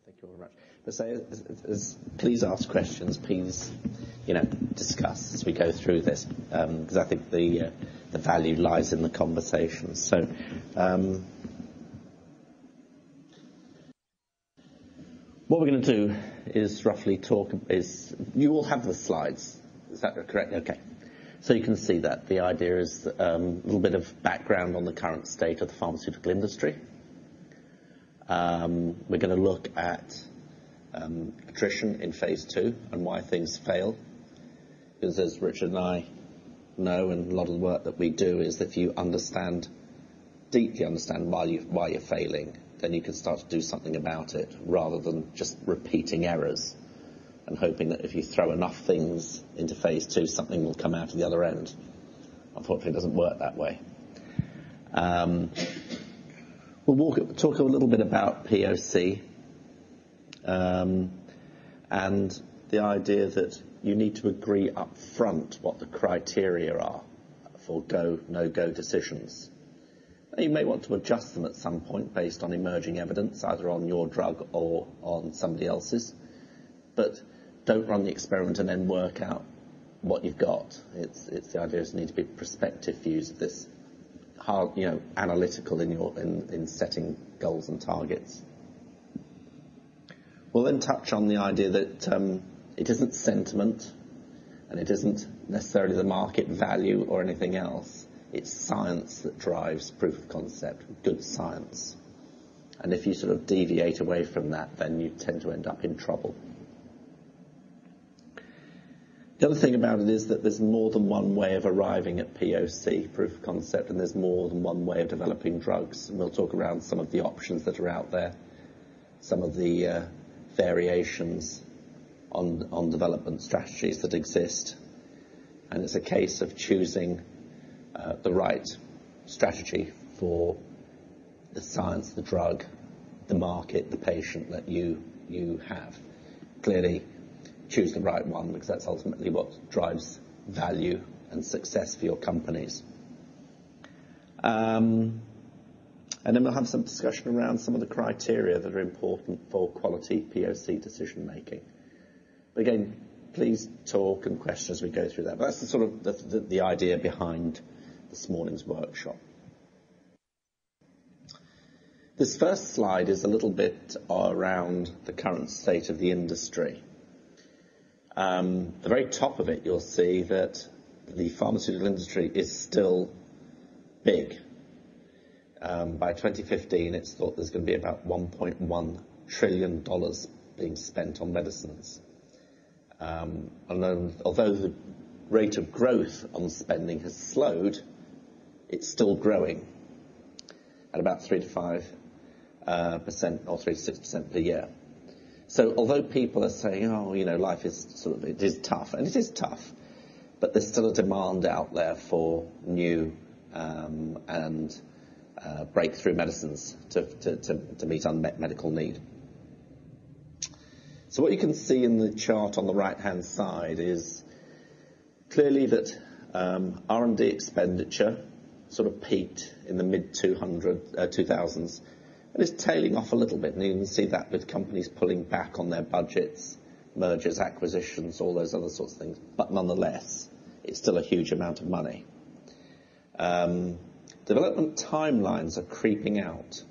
Thank you very much. But so, please ask questions. Please, discuss as we go through this, because I think the value lies in the conversation. So, what we're going to do is roughly talk. You all have the slides? Is that correct? Okay. So you can see that the idea is a little bit of background on the current state of the pharmaceutical industry. We're going to look at attrition in phase 2 and why things fail. Because as Richard and I know, and a lot of the work that we do is if you deeply understand why you're failing, then you can start to do something about it rather than just repeating errors and hoping that if you throw enough things into phase 2, something will come out of the other end. Unfortunately, it doesn't work that way. We'll talk a little bit about POC and the idea that you need to agree up front what the criteria are for go, no-go decisions. Now, you may want to adjust them at some point based on emerging evidence, either on your drug or on somebody else's. But don't run the experiment and then work out what you've got. It's the idea is you need to be prospective views of this. Hard, analytical in setting goals and targets. We'll then touch on the idea that it isn't sentiment and it isn't necessarily the market value or anything else. It's science that drives proof of concept, good science. And if you sort of deviate away from that, then you tend to end up in trouble. The other thing about it is that there's more than one way of arriving at POC, proof of concept, and there's more than one way of developing drugs. And we'll talk around some of the options that are out there, some of the variations on development strategies that exist. And it's a case of choosing the right strategy for the science, the drug, the market, the patient that you have. Clearly, choose the right one, because that's ultimately what drives value and success for your companies. And then we'll have some discussion around some of the criteria that are important for quality POC decision making. But again, please talk and question as we go through that. But that's the sort of the idea behind this morning's workshop. This first slide is a little bit around the current state of the industry. The very top of it, you'll see that the pharmaceutical industry is still big. By 2015, it's thought there's going to be about $1.1 trillion being spent on medicines. And although the rate of growth on spending has slowed, it's still growing at about 3 to 5% or 3 to 6% per year. So although people are saying, life is it is tough, and it is tough, but there's still a demand out there for new and breakthrough medicines to meet unmet medical need. So what you can see in the chart on the right-hand side is clearly that R&D expenditure sort of peaked in the mid-2000s. And it's tailing off a little bit, and you can see that with companies pulling back on their budgets, mergers, acquisitions, all those other sorts of things. But nonetheless, it's still a huge amount of money. Development timelines are creeping out.